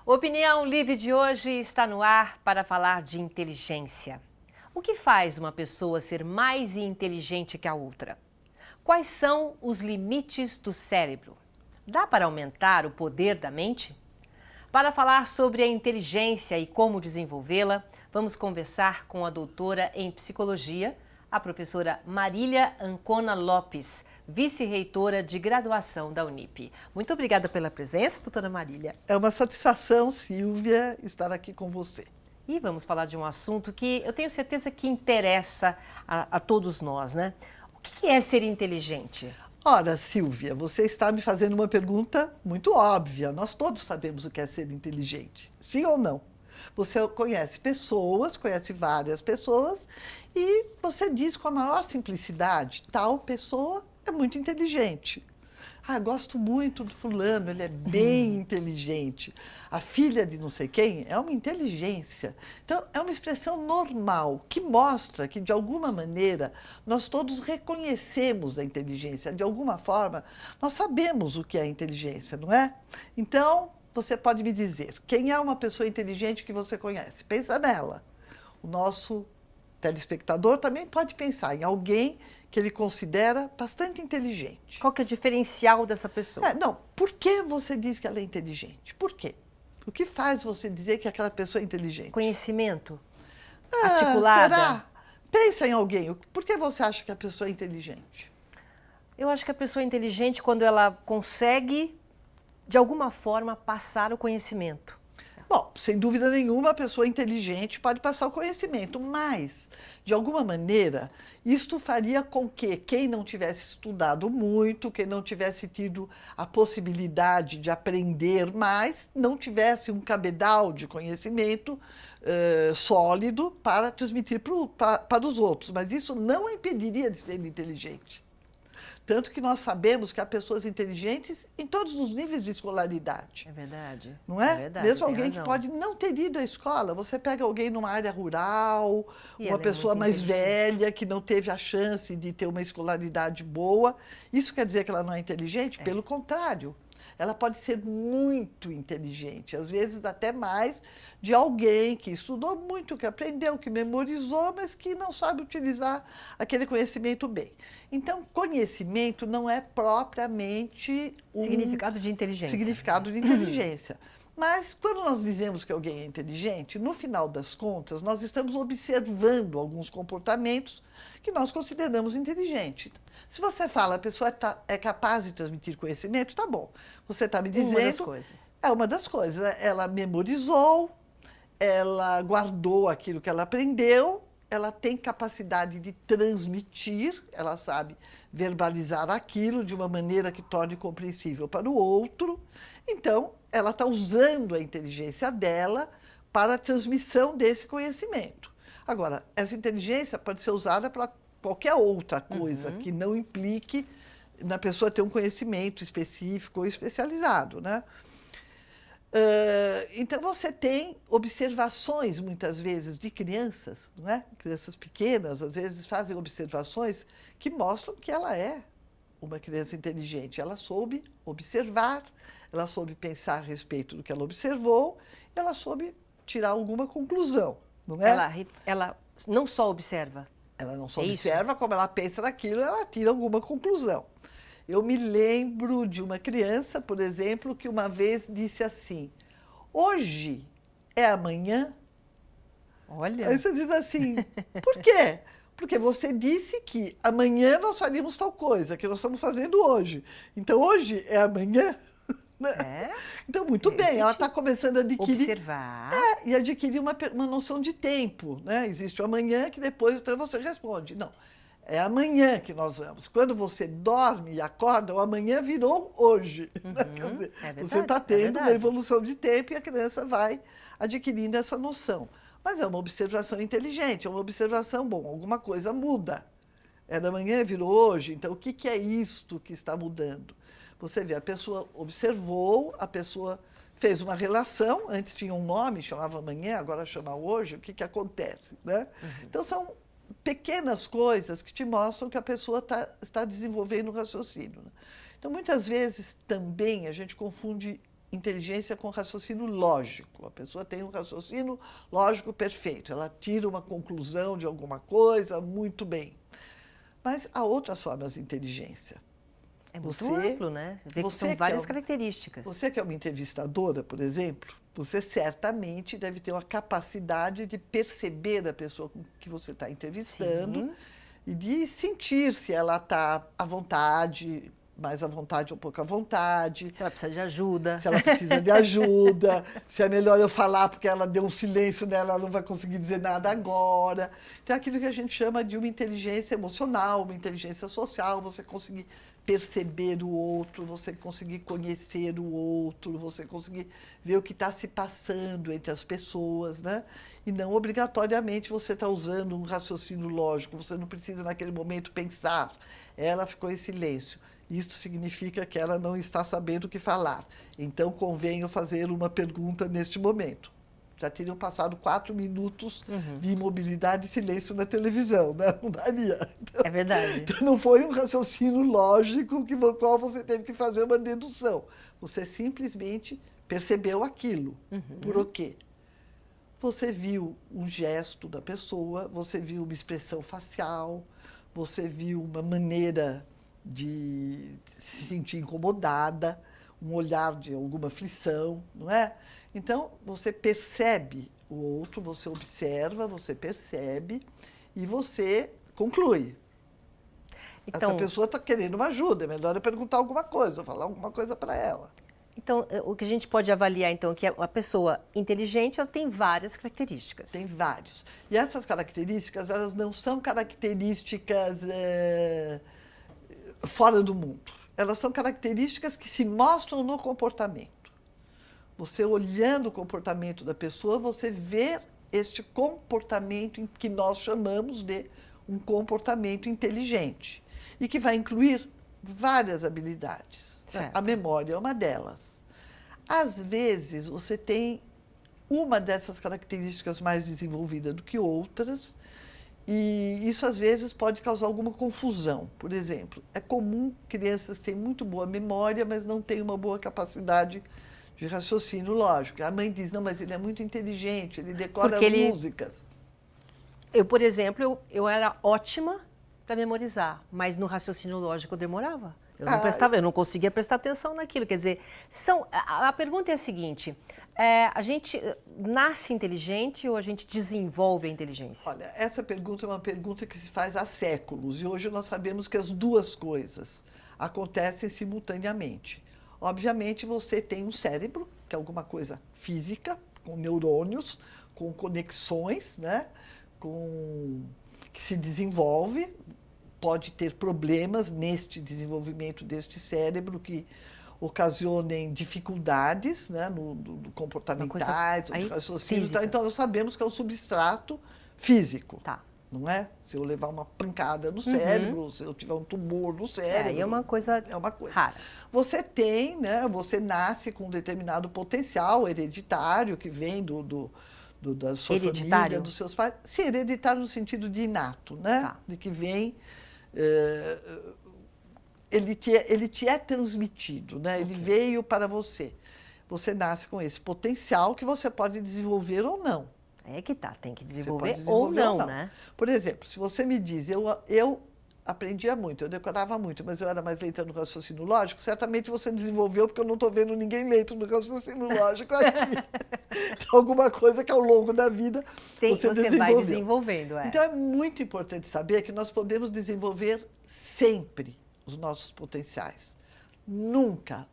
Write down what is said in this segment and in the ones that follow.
O Opinião Livre de hoje está no ar para falar de inteligência. O que faz uma pessoa ser mais inteligente que a outra? Quais são os limites do cérebro? Dá para aumentar o poder da mente? Para falar sobre a inteligência e como desenvolvê-la, vamos conversar com a doutora em psicologia, a professora Marília Ancona Lopes, vice-reitora de graduação da Unip. Muito obrigada pela presença, doutora Marília. É uma satisfação, Silvia, estar aqui com você. E vamos falar de um assunto que eu tenho certeza que interessa a todos nós, né? O que é ser inteligente? Ora, Silvia, você está me fazendo uma pergunta muito óbvia. Nós todos sabemos o que é ser inteligente, sim ou não? Você conhece pessoas, conhece várias pessoas, e você diz com a maior simplicidade, tal pessoa é muito inteligente. Ah, gosto muito do fulano, ele é bem inteligente. A filha de não sei quem é uma inteligência. Então, é uma expressão normal, que mostra que, de alguma maneira, nós todos reconhecemos a inteligência. De alguma forma, nós sabemos o que é inteligência, não é? Então, você pode me dizer, quem é uma pessoa inteligente que você conhece? Pensa nela. O nosso telespectador também pode pensar em alguém que ele considera bastante inteligente. Qual que é o diferencial dessa pessoa? Não, por que você diz que ela é inteligente? Por quê? O que faz você dizer que aquela pessoa é inteligente? Conhecimento? Articulada? Será? Pensa em alguém. Por que você acha que a pessoa é inteligente? Eu acho que a pessoa é inteligente quando ela consegue, de alguma forma, passar o conhecimento. Bom, sem dúvida nenhuma, a pessoa inteligente pode passar o conhecimento, mas, de alguma maneira, isto faria com que quem não tivesse estudado muito, quem não tivesse tido a possibilidade de aprender mais, não tivesse um cabedal de conhecimento sólido para transmitir para os outros. Mas isso não a impediria de ser inteligente. Tanto que nós sabemos que há pessoas inteligentes em todos os níveis de escolaridade. É verdade. Não é? É verdade, mesmo tem alguém razão. que pode não ter ido à escola. Você pega alguém numa área rural, E uma ela é pessoa muito mais inteligente. velha, que não teve a chance de ter uma escolaridade boa. Isso quer dizer que ela não é inteligente? Pelo contrário. Ela pode ser muito inteligente, às vezes até mais de alguém que estudou muito, que aprendeu, que memorizou, mas que não sabe utilizar aquele conhecimento bem. Então, conhecimento não é propriamente um Significado de inteligência. significado de inteligência. Mas, quando nós dizemos que alguém é inteligente, no final das contas, nós estamos observando alguns comportamentos que nós consideramos inteligentes. Se você fala, a pessoa é capaz de transmitir conhecimento, tá bom. Você está me dizendo... Uma das coisas. É uma das coisas. Ela memorizou, ela guardou aquilo que ela aprendeu, ela tem capacidade de transmitir, ela sabe verbalizar aquilo de uma maneira que torne compreensível para o outro. Então, ela está usando a inteligência dela para a transmissão desse conhecimento. Agora, essa inteligência pode ser usada para qualquer outra coisa que não implique na pessoa ter um conhecimento específico ou especializado, né? Então, você tem observações, muitas vezes, de crianças, não é? Crianças pequenas, às vezes, fazem observações que mostram que ela é uma criança inteligente. Ela soube observar, ela soube pensar a respeito do que ela observou, ela soube tirar alguma conclusão, não é? Ela não só observa. Ela não só É observa, como ela pensa naquilo, ela tira alguma conclusão. Eu me lembro de uma criança, por exemplo, que uma vez disse assim, hoje é amanhã? Olha. Aí você diz assim, por quê? Porque você disse que amanhã nós faríamos tal coisa, que nós estamos fazendo hoje. Então, hoje é amanhã? Então, muito bem, ela está começando a adquirir... Observar. E adquirir uma noção de tempo, né? Existe o amanhã que depois então, você responde. Não, é amanhã que nós vamos. Quando você dorme e acorda, o amanhã virou hoje. Né? Quer dizer, verdade, você está é tendo verdade. uma evolução de tempo e a criança vai adquirindo essa noção. Mas é uma observação inteligente, é uma observação, bom, alguma coisa muda. É da manhã, virou hoje, então o que é isto que está mudando? Você vê, a pessoa observou, a pessoa fez uma relação, antes tinha um nome, chamava amanhã, agora chama hoje, o que acontece? Né? Então, são pequenas coisas que te mostram que a pessoa está desenvolvendo um raciocínio, né? Então, muitas vezes, também, a gente confunde inteligência com raciocínio lógico. A pessoa tem um raciocínio lógico perfeito, ela tira uma conclusão de alguma coisa muito bem. Mas há outras formas de inteligência. É muito amplo, né? Você vê que são várias características. Você que é uma entrevistadora, por exemplo, você certamente deve ter uma capacidade de perceber a pessoa que você está entrevistando. Sim. E de sentir se ela está à vontade, mais à vontade ou pouco à vontade. Se ela precisa de ajuda. Se ela precisa de ajuda, se é melhor eu falar porque ela deu um silêncio nela, ela não vai conseguir dizer nada agora. Então, é aquilo que a gente chama de uma inteligência emocional, uma inteligência social, você conseguir perceber o outro, você conseguir conhecer o outro, você conseguir ver o que está se passando entre as pessoas, né? E não obrigatoriamente você está usando um raciocínio lógico, você não precisa naquele momento pensar. Ela ficou em silêncio. Isto significa que ela não está sabendo o que falar. Então, convém eu fazer uma pergunta neste momento. Já teriam passado 4 minutos de imobilidade e silêncio na televisão, né? Não daria. Então, é verdade. Então, não foi um raciocínio lógico no qual você teve que fazer uma dedução. Você simplesmente percebeu aquilo. Por o quê? Você viu um gesto da pessoa, você viu uma expressão facial, você viu uma maneira de se sentir incomodada, um olhar de alguma aflição, não é? Então, você percebe o outro, você observa, você percebe e você conclui. Então, essa pessoa está querendo uma ajuda, é melhor eu perguntar alguma coisa, falar alguma coisa para ela. Então, o que a gente pode avaliar, então, é que a pessoa inteligente, ela tem várias características. Tem vários. E essas características, elas não são características fora do mundo. Elas são características que se mostram no comportamento. Você olhando o comportamento da pessoa, você vê este comportamento que nós chamamos de um comportamento inteligente e que vai incluir várias habilidades. Certo. A memória é uma delas. Às vezes, você tem uma dessas características mais desenvolvida do que outras, e isso, às vezes, pode causar alguma confusão. Por exemplo, é comum crianças terem muito boa memória, mas não têm uma boa capacidade de raciocínio lógico. A mãe diz, não, mas ele é muito inteligente, ele decora músicas. Eu, por exemplo, eu era ótima para memorizar, mas no raciocínio lógico eu demorava. Eu não prestava, eu não conseguia prestar atenção naquilo. Quer dizer, a pergunta é a seguinte, a gente nasce inteligente ou a gente desenvolve a inteligência? Olha, essa pergunta é uma pergunta que se faz há séculos e hoje nós sabemos que as duas coisas acontecem simultaneamente. Obviamente, você tem um cérebro, que é alguma coisa física, com neurônios, com conexões, né? Que se desenvolve, pode ter problemas neste desenvolvimento deste cérebro que ocasionem dificuldades, né? no comportamentais, no raciocínio. Então, nós sabemos que é um substrato físico. Tá. Não é? Se eu levar uma pancada no cérebro, se eu tiver um tumor no cérebro. É uma coisa rara. Você tem, né? Você nasce com um determinado potencial hereditário que vem da sua família, dos seus pais. Sim, hereditário no sentido de inato, né? Tá. De que vem. Ele te é transmitido, né? Ele veio para você. Você nasce com esse potencial que você pode desenvolver ou não. É que tá, tem que desenvolver ou não, né? Por exemplo, se você me diz, eu aprendia muito, eu decorava muito, mas eu era mais lenta no raciocínio lógico, certamente você desenvolveu, porque eu não estou vendo ninguém lento no raciocínio lógico aqui. Então, alguma coisa que ao longo da vida você vai desenvolvendo. Então, é muito importante saber que nós podemos desenvolver sempre os nossos potenciais. Nunca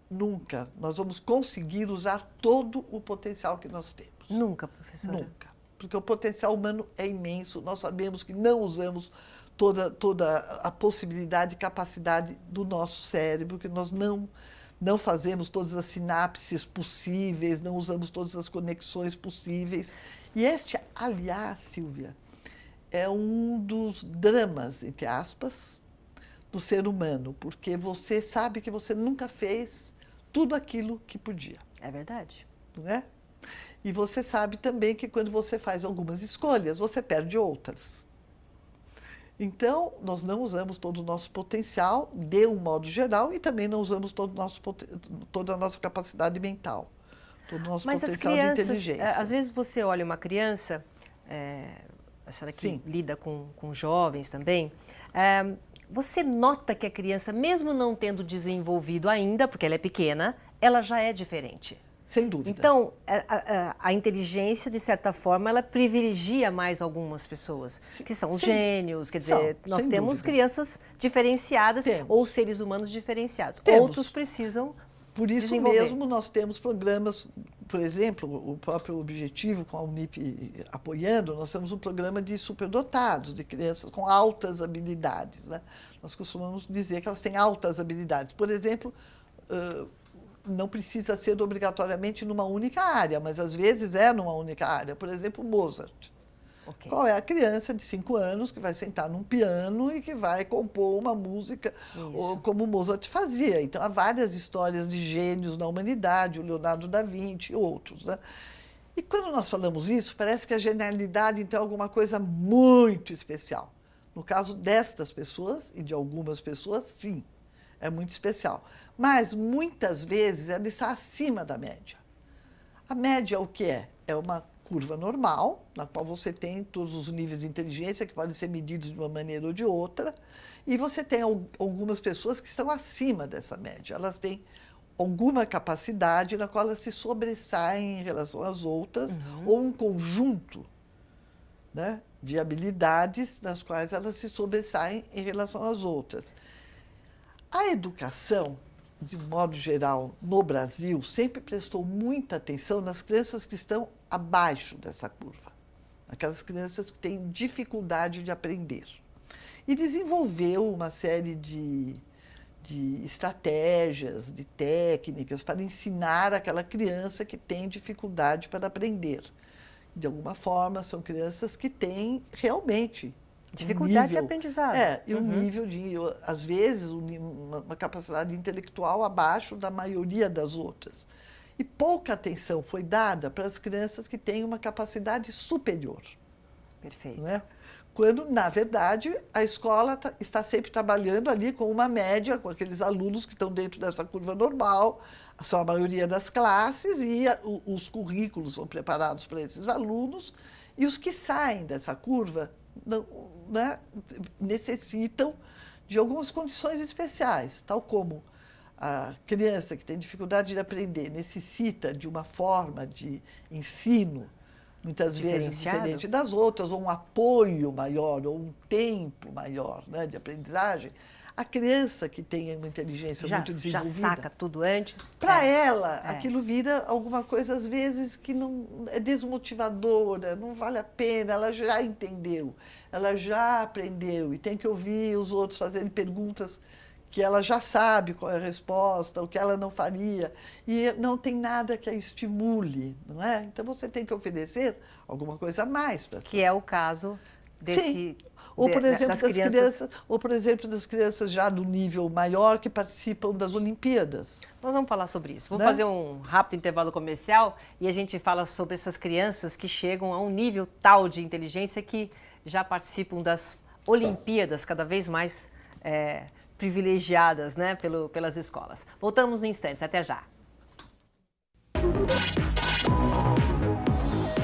nós vamos conseguir usar todo o potencial que nós temos. Nunca, professora? Nunca. Porque o potencial humano é imenso, nós sabemos que não usamos toda a possibilidade e capacidade do nosso cérebro, que nós não fazemos todas as sinapses possíveis, não usamos todas as conexões possíveis. E este, aliás, Silvia, é um dos dramas, entre aspas, do ser humano, porque você sabe que você nunca fez tudo aquilo que podia. É verdade. Não é? E você sabe também que quando você faz algumas escolhas, você perde outras. Então, nós não usamos todo o nosso potencial, de um modo geral, e também não usamos toda a nossa capacidade mental, todo o nosso Mas as potencial de crianças, inteligência. às vezes você olha uma criança, a senhora que Sim. lida com jovens também, você nota que a criança, mesmo não tendo desenvolvido ainda, porque ela é pequena, ela já é diferente. Sem dúvida. Então, a inteligência, de certa forma, ela privilegia mais algumas pessoas, que são os gênios, quer dizer, nós temos dúvida. Crianças diferenciadas ou seres humanos diferenciados. Outros precisam Por isso desenvolver. mesmo, nós temos programas, por exemplo, o próprio Objetivo, com a Unip apoiando, nós temos um programa de superdotados, de crianças com altas habilidades, né? Nós costumamos dizer que elas têm altas habilidades. Por exemplo, não precisa ser obrigatoriamente numa única área, mas às vezes é numa única área. Por exemplo, Mozart. Okay. Qual é a criança de 5 anos que vai sentar num piano e que vai compor uma música como Mozart fazia? Então, há várias histórias de gênios na humanidade, o Leonardo da Vinci e outros, né? E quando nós falamos isso, parece que a genialidade, então, é alguma coisa muito especial. No caso destas pessoas e de algumas pessoas, sim, é muito especial. Mas, muitas vezes, ela está acima da média. A média o que é? É uma curva normal, na qual você tem todos os níveis de inteligência que podem ser medidos de uma maneira ou de outra, e você tem algumas pessoas que estão acima dessa média. Elas têm alguma capacidade na qual elas se sobressaem em relação às outras, ou um conjunto, né, de habilidades nas quais elas se sobressaem em relação às outras. A educação, de modo geral, no Brasil, sempre prestou muita atenção nas crianças que estão abaixo dessa curva, aquelas crianças que têm dificuldade de aprender. E desenvolveu uma série de estratégias, de técnicas para ensinar aquela criança que tem dificuldade para aprender. De alguma forma, são crianças que têm realmente dificuldade de aprendizado. E um nível de, às vezes, uma capacidade intelectual abaixo da maioria das outras. E pouca atenção foi dada para as crianças que têm uma capacidade superior. Perfeito. Né? Quando, na verdade, a escola está sempre trabalhando ali com uma média, com aqueles alunos que estão dentro dessa curva normal, são a maioria das classes, e os currículos são preparados para esses alunos, e os que saem dessa curva necessitam de algumas condições especiais, tal como a criança que tem dificuldade de aprender necessita de uma forma de ensino, muitas vezes diferente das outras, ou um apoio maior, ou um tempo maior, né, de aprendizagem. A criança que tem uma inteligência muito desenvolvida... Já saca tudo antes. Para ela, aquilo vira alguma coisa, às vezes, que não é desmotivadora, não vale a pena, ela já entendeu, ela já aprendeu, e tem que ouvir os outros fazerem perguntas que ela já sabe qual é a resposta, o que ela não faria, e não tem nada que a estimule, não é? Então, você tem que oferecer alguma coisa a mais para que é o caso desse... Sim. Ou, por exemplo, por exemplo, das crianças já do nível maior que participam das Olimpíadas. Nós vamos falar sobre isso. Vamos fazer um rápido intervalo comercial e a gente fala sobre essas crianças que chegam a um nível tal de inteligência que já participam das Olimpíadas cada vez mais privilegiadas, né, pelas escolas. Voltamos em instantes. Até já.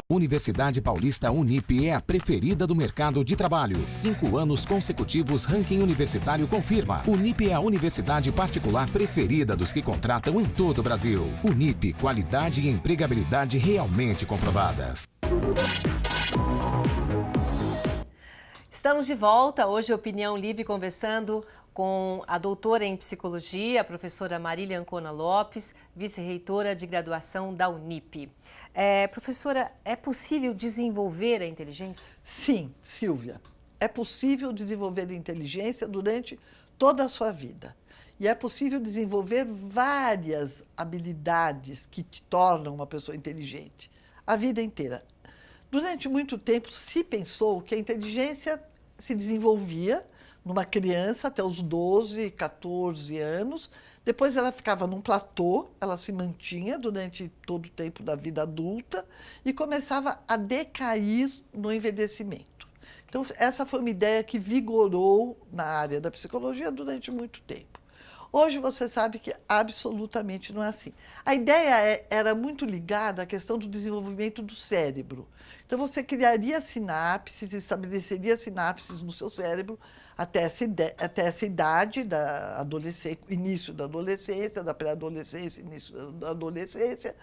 Universidade Paulista Unip é a preferida do mercado de trabalho. 5 anos consecutivos, ranking universitário confirma. Unip é a universidade particular preferida dos que contratam em todo o Brasil. Unip, qualidade e empregabilidade realmente comprovadas. Estamos de volta. Hoje, Opinião Livre, conversando com a doutora em psicologia, a professora Marília Ancona Lopes, vice-reitora de graduação da Unip. Professora, é possível desenvolver a inteligência? Sim, Silvia. É possível desenvolver a inteligência durante toda a sua vida. E é possível desenvolver várias habilidades que te tornam uma pessoa inteligente a vida inteira. Durante muito tempo se pensou que a inteligência se desenvolvia numa criança até os 12, 14 anos, depois ela ficava num platô, ela se mantinha durante todo o tempo da vida adulta e começava a decair no envelhecimento. Então, essa foi uma ideia que vigorou na área da psicologia durante muito tempo. Hoje você sabe que absolutamente não é assim. A ideia era muito ligada à questão do desenvolvimento do cérebro. Então, você criaria sinapses, estabeleceria sinapses no seu cérebro até essa idade, início da adolescência, da pré-adolescência, início da adolescência,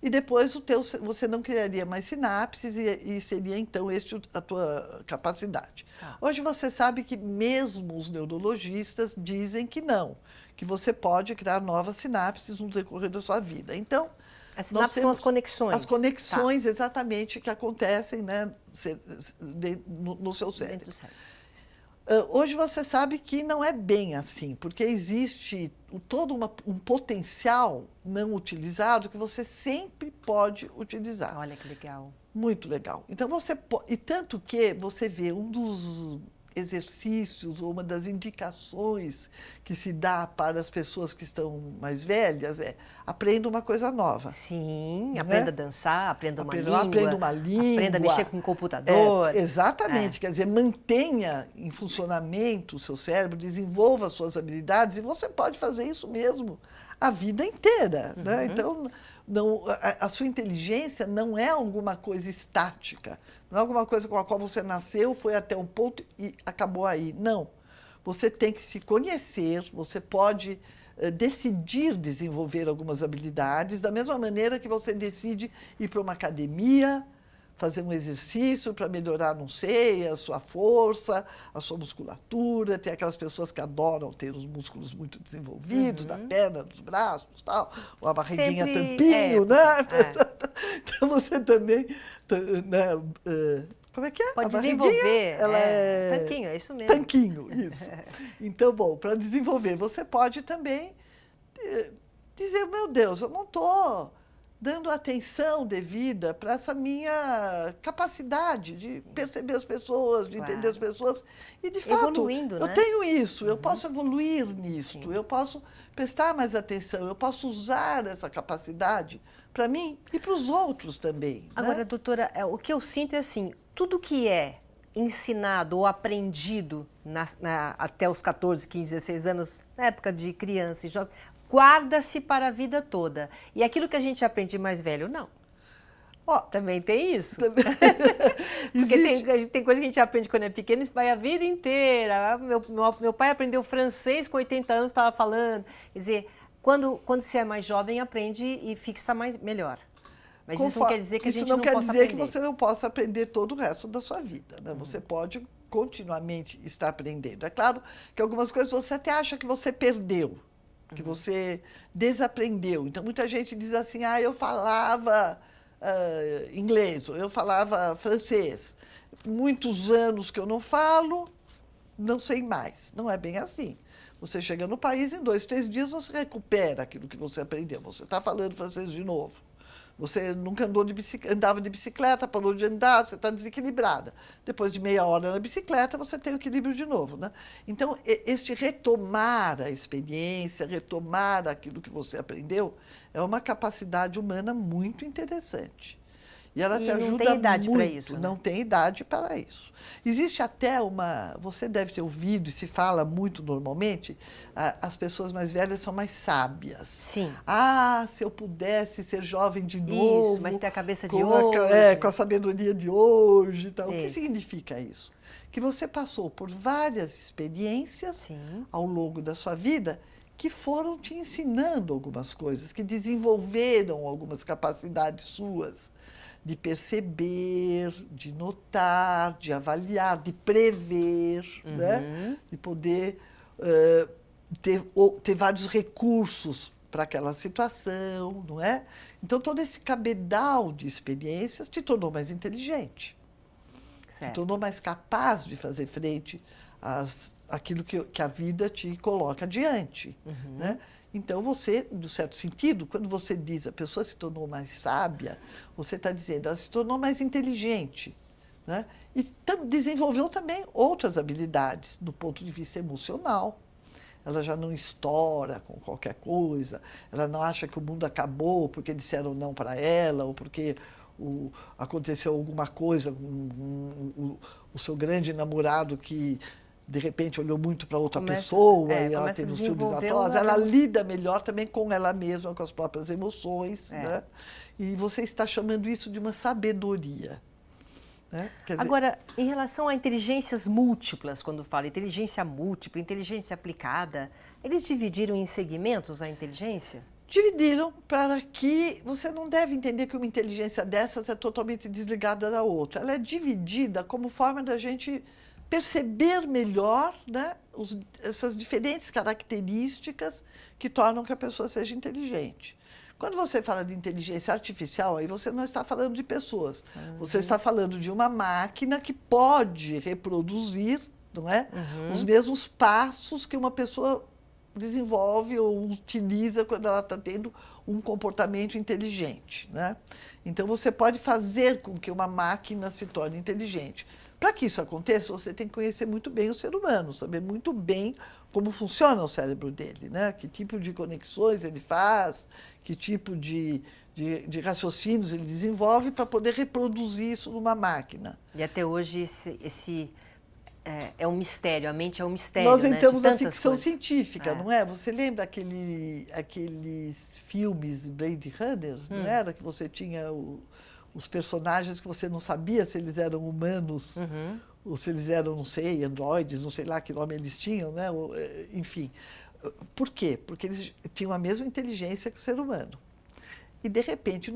e depois você não criaria mais sinapses e seria, então, a tua capacidade. Tá. Hoje você sabe que mesmo os neurologistas dizem que não, que você pode criar novas sinapses no decorrer da sua vida. Então, as sinapses são as conexões. As conexões, tá, exatamente, que acontecem, né, no seu cérebro. Dentro do cérebro. Hoje você sabe que não é bem assim, porque existe todo um potencial não utilizado que você sempre pode utilizar. Olha que legal. Muito legal. Então, e tanto que você vê um dos exercícios ou uma das indicações que se dá para as pessoas que estão mais velhas aprenda uma coisa nova. Sim, né? Aprenda a dançar, aprenda uma língua. Aprenda uma língua. Aprenda a mexer com o computador. Exatamente, quer dizer, mantenha em funcionamento o seu cérebro, desenvolva suas habilidades e você pode fazer isso mesmo a vida inteira. Né? Então, a sua inteligência não é alguma coisa estática, não é alguma coisa com a qual você nasceu, foi até um ponto e acabou aí. Não. Você tem que se conhecer, você pode decidir desenvolver algumas habilidades, da mesma maneira que você decide ir para uma academia, fazer um exercício para melhorar, não sei, a sua força, a sua musculatura. Tem aquelas pessoas que adoram ter os músculos muito desenvolvidos, da perna, dos braços, tal, ou a barriguinha tampinho, né? Então você também, né, como é que é? Pode desenvolver. Ela tanquinho, é isso mesmo. Tanquinho, isso. Então, bom, para desenvolver, você pode também dizer, meu Deus, eu não estou dando atenção devida para essa minha capacidade de perceber as pessoas, de entender as pessoas. E, de fato, evoluindo, eu né? tenho isso, eu posso evoluir nisto, eu posso prestar mais atenção, eu posso usar essa capacidade para mim e para os outros também. Agora, né? doutora, o que eu sinto é assim, tudo que é ensinado ou aprendido até os 14, 15, 16 anos, na época de criança e jovem, guarda-se para a vida toda. E aquilo que a gente aprende mais velho, não. Também tem isso. Porque tem coisa que a gente aprende quando é pequeno e vai a vida inteira. Meu pai aprendeu francês com 80 anos, estava falando. Quer dizer, quando você é mais jovem, aprende e fixa melhor. Mas isso não quer dizer que a gente não possa aprender. Isso não quer dizer que você não possa aprender todo o resto da sua vida. Né? Você pode continuamente estar aprendendo. É claro que algumas coisas você até acha que você perdeu, que você desaprendeu. Então, muita gente diz assim, eu falava inglês, ou eu falava francês. Muitos anos que eu não falo, não sei mais. Não é bem assim. Você chega no país, em 2, 3 dias você recupera aquilo que você aprendeu. Você está falando francês de novo. Você nunca andava de bicicleta, parou de andar, você está desequilibrada. Depois de meia hora na bicicleta, você tem o equilíbrio de novo. Né? Então, este retomar a experiência, retomar aquilo que você aprendeu, é uma capacidade humana muito interessante. E ela te ajuda muito. Não tem idade para isso. Né? Não tem idade para isso. Existe até você deve ter ouvido, e se fala muito normalmente, as pessoas mais velhas são mais sábias. Sim. Se eu pudesse ser jovem de novo. Isso, mas ter a cabeça de hoje. Com a sabedoria de hoje e tal. O que significa isso? Que você passou por várias experiências ao longo da sua vida que foram te ensinando algumas coisas, que desenvolveram algumas capacidades suas de perceber, de notar, de avaliar, de prever, né? De poder ter vários recursos para aquela situação, não é? Então, todo esse cabedal de experiências te tornou mais inteligente, te tornou mais capaz de fazer frente àquilo que a vida te coloca diante, né? Então, você, no certo sentido, quando você diz a pessoa se tornou mais sábia, você está dizendo ela se tornou mais inteligente, né? E desenvolveu também outras habilidades do ponto de vista emocional. Ela já não estoura com qualquer coisa, ela não acha que o mundo acabou porque disseram não para ela, ou porque aconteceu alguma coisa com o seu grande namorado que de repente olhou muito para outra pessoa e ela tem uns ciúmes atroz, ela lida melhor também com ela mesma, com as próprias emoções, né? E você está chamando isso de uma sabedoria. Né? Agora, em relação a inteligências múltiplas, quando fala inteligência múltipla, inteligência aplicada, eles dividiram em segmentos a inteligência? Dividiram para que você não deve entender que uma inteligência dessas é totalmente desligada da outra. Ela é dividida como forma da gente perceber melhor, né, essas diferentes características que tornam que a pessoa seja inteligente. Quando você fala de inteligência artificial, aí você não está falando de pessoas. Você está falando de uma máquina que pode reproduzir, não é, os mesmos passos que uma pessoa desenvolve ou utiliza quando ela está tendo um comportamento inteligente, né? Então, você pode fazer com que uma máquina se torne inteligente. Para que isso aconteça, você tem que conhecer muito bem o ser humano, saber muito bem como funciona o cérebro dele, né? Que tipo de conexões ele faz, que tipo de raciocínios ele desenvolve para poder reproduzir isso numa máquina. E até hoje esse é um mistério, a mente é um mistério. Nós entramos na ficção científica, não é? Você lembra aqueles filmes Blade Runner, não era? Que você tinha os personagens que você não sabia se eles eram humanos ou se eles eram, não sei, androides, não sei lá que nome eles tinham, né? Enfim. Por quê? Porque eles tinham a mesma inteligência que o ser humano. E, de repente,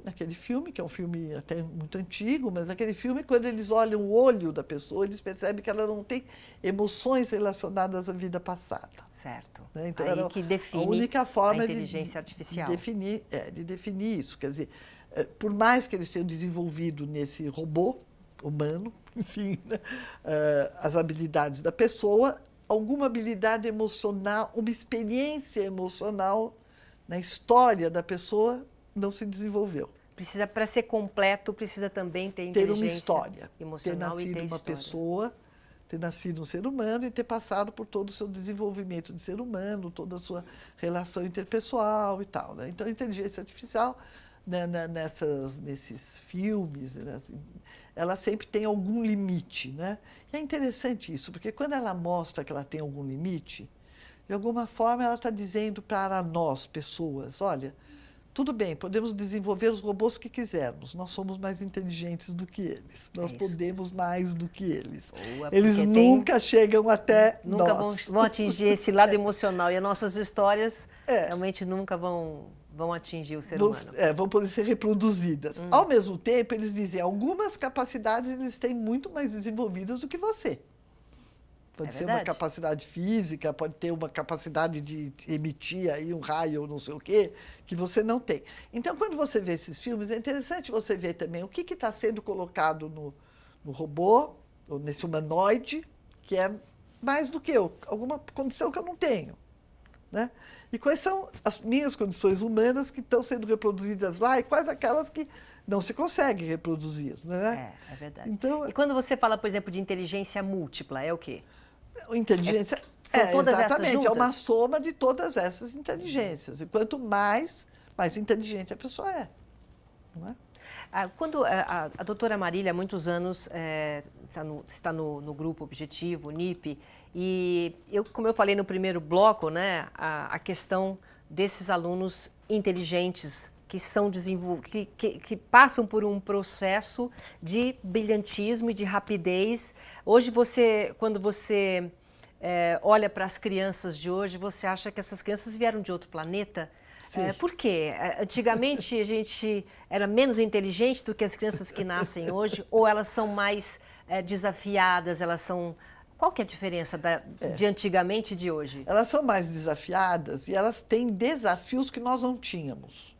naquele filme, que é um filme até muito antigo, mas naquele filme, quando eles olham o olho da pessoa, eles percebem que ela não tem emoções relacionadas à vida passada. Certo. Né? Então, aí que define a única forma a inteligência artificial. De definir isso. Quer dizer, por mais que eles tenham desenvolvido nesse robô humano, enfim, né, as habilidades da pessoa, alguma habilidade emocional, uma experiência emocional na história da pessoa não se desenvolveu. Precisa, para ser completo, precisa também ter inteligência uma história, emocional ter nascido uma pessoa, ter nascido um ser humano e ter passado por todo o seu desenvolvimento de ser humano, toda a sua relação interpessoal e tal, né? Então, a inteligência artificial, né, nesses filmes, né, assim, ela sempre tem algum limite, né? E é interessante isso, porque quando ela mostra que ela tem algum limite, de alguma forma, ela está dizendo para nós, pessoas, olha, tudo bem, podemos desenvolver os robôs que quisermos, nós somos mais inteligentes do que eles, nós podemos mais do que eles. Eles nunca chegam até nunca nós. Vão atingir esse lado emocional, e as nossas histórias realmente nunca vão atingir o ser humano. Vão poder ser reproduzidas. Ao mesmo tempo, eles dizem, algumas capacidades eles têm muito mais desenvolvidas do que você. Pode ser uma capacidade física, pode ter uma capacidade de emitir aí um raio ou não sei o quê, que você não tem. Então, quando você vê esses filmes, é interessante você ver também o que está sendo colocado no robô, ou nesse humanoide, que é mais do que eu, alguma condição que eu não tenho, né? E quais são as minhas condições humanas que estão sendo reproduzidas lá e quais aquelas que não se consegue reproduzir, né? É verdade. Então, e quando você fala, por exemplo, de inteligência múltipla, é o quê? Inteligência são todas exatamente, essas juntas? é uma soma de todas essas inteligências. E quanto mais inteligente a pessoa é. Não é? Quando a doutora Marília, há muitos anos, está no grupo Objetivo, NIP, e como eu falei no primeiro bloco, né, a questão desses alunos inteligentes que são que passam por um processo de brilhantismo e de rapidez. Hoje, quando você olha para as crianças de hoje, você acha que essas crianças vieram de outro planeta? Por quê? Antigamente a gente era menos inteligente do que as crianças que nascem hoje, ou elas são mais desafiadas, elas são... Qual que é a diferença de antigamente e de hoje? Elas são mais desafiadas e elas têm desafios que nós não tínhamos.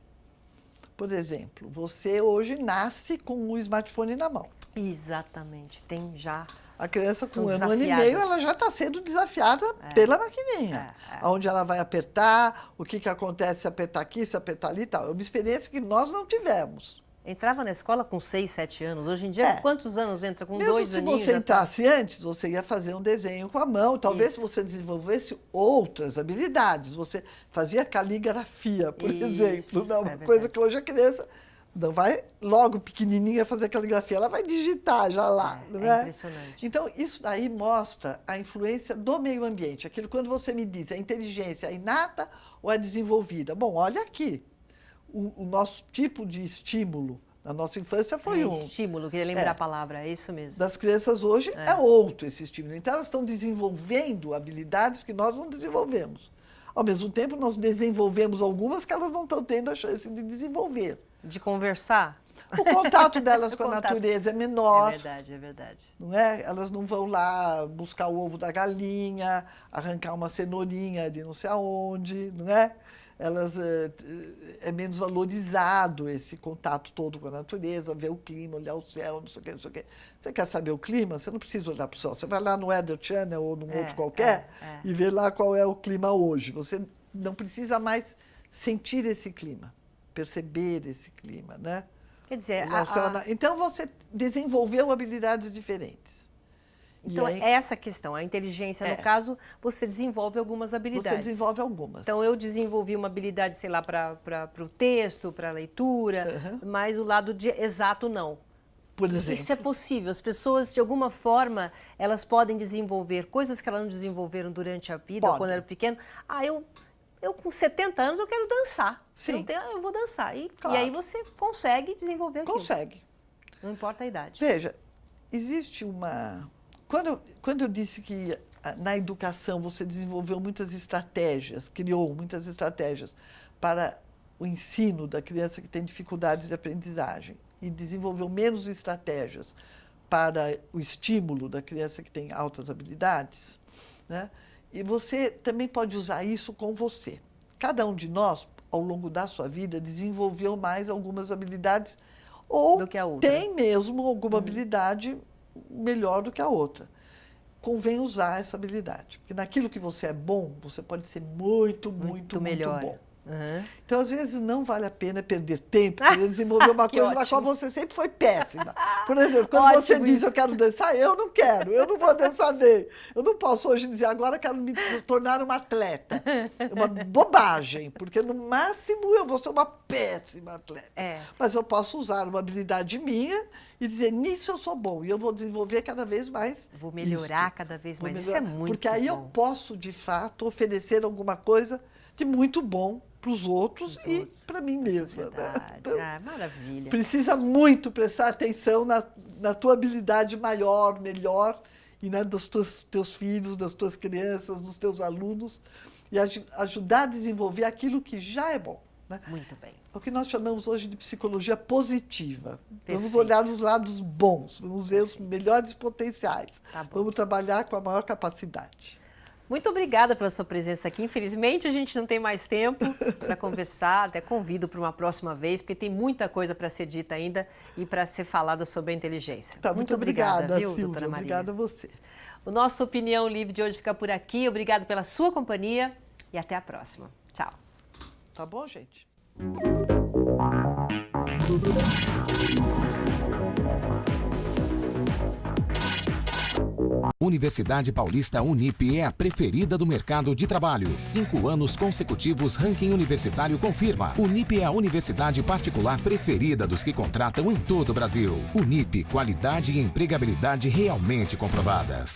Por exemplo, você hoje nasce com o smartphone na mão. Exatamente, tem já... A criança com um ano e meio, ela já está sendo desafiada pela maquininha. Onde ela vai apertar, o que acontece se apertar aqui, se apertar ali e tal. É uma experiência que nós não tivemos. Entrava na escola com 6, 7 anos. Hoje em dia, quantos anos entra? Com 2 aninhos? Mesmo se você entrasse antes, você ia fazer um desenho com a mão. Talvez se você desenvolvesse outras habilidades. Você fazia caligrafia, por exemplo. Não, uma coisa que hoje a criança Não vai logo pequenininha fazer caligrafia, ela vai digitar já lá. É, não é impressionante. Então, isso daí mostra a influência do meio ambiente. Aquilo quando você me diz, a inteligência é inata ou é desenvolvida? Bom, olha aqui, o nosso tipo de estímulo na nossa infância foi Estímulo, queria lembrar a palavra, é isso mesmo. Das crianças hoje é outro esse estímulo. Então, elas estão desenvolvendo habilidades que nós não desenvolvemos. Ao mesmo tempo, nós desenvolvemos algumas que elas não estão tendo a chance de desenvolver. De conversar? O contato delas com a natureza é menor. É verdade, é verdade. Não é? Elas não vão lá buscar o ovo da galinha, arrancar uma cenourinha de não sei aonde, não é? Elas é menos valorizado esse contato todo com a natureza, ver o clima, olhar o céu, não sei o quê, não sei o quê. Você quer saber o clima? Você não precisa olhar para o céu. Você vai lá no Weather Channel ou num outro qualquer e vê lá qual é o clima hoje. Você não precisa mais sentir esse clima, perceber esse clima, né? Quer dizer, então você desenvolveu habilidades diferentes. Então, é essa questão, a inteligência, no caso, você desenvolve algumas habilidades. Você desenvolve algumas. Então, eu desenvolvi uma habilidade, sei lá, para o texto, para a leitura, mas o lado exato não. Por exemplo. Isso é possível. As pessoas, de alguma forma, elas podem desenvolver coisas que elas não desenvolveram durante a vida, ou quando eram pequenas. Eu com 70 anos, eu quero dançar. Sim. Eu vou dançar. E Claro. aí você consegue desenvolver aquilo. Consegue. Não importa a idade. Veja, existe uma... Quando eu disse que na educação você desenvolveu muitas estratégias, criou muitas estratégias para o ensino da criança que tem dificuldades de aprendizagem e desenvolveu menos estratégias para o estímulo da criança que tem altas habilidades, né? E você também pode usar isso com você. Cada um de nós, ao longo da sua vida, desenvolveu mais algumas habilidades ou do que a outra. Tem mesmo alguma habilidade melhor do que a outra. Convém usar essa habilidade, porque naquilo que você é bom, você pode ser muito melhor. Muito bom. Então, às vezes, não vale a pena perder tempo para desenvolver uma coisa na qual você sempre foi péssima. Por exemplo, quando você diz, eu quero dançar, eu não quero, eu não vou dançar bem. Eu não posso hoje dizer, agora quero me tornar uma atleta. É uma bobagem, porque no máximo eu vou ser uma péssima atleta. Mas eu posso usar uma habilidade minha e dizer, nisso eu sou bom, e eu vou desenvolver cada vez mais. Vou melhorar cada vez mais, isso é muito porque aí bom. eu posso, de fato, oferecer alguma coisa de muito bom para os outros e para mim mesma. Né? Então, maravilha. Precisa muito prestar atenção na tua habilidade maior, melhor, e dos teus filhos, das tuas crianças, dos teus alunos, e ajudar a desenvolver aquilo que já é bom. Né? Muito bem. É o que nós chamamos hoje de psicologia positiva. Perfeito. Vamos olhar os lados bons, vamos ver os melhores potenciais. Vamos trabalhar com a maior capacidade. Muito obrigada pela sua presença aqui. Infelizmente, a gente não tem mais tempo para conversar. Até convido para uma próxima vez, porque tem muita coisa para ser dita ainda e para ser falada sobre a inteligência. Muito obrigada, viu, Silvia, doutora Maria? Obrigada a você. O nosso Opinião Livre de hoje fica por aqui. Obrigado pela sua companhia e até a próxima. Tchau. Tá bom, gente? Universidade Paulista Unip é a preferida do mercado de trabalho. 5 anos consecutivos, ranking universitário confirma. Unip é a universidade particular preferida dos que contratam em todo o Brasil. Unip, qualidade e empregabilidade realmente comprovadas.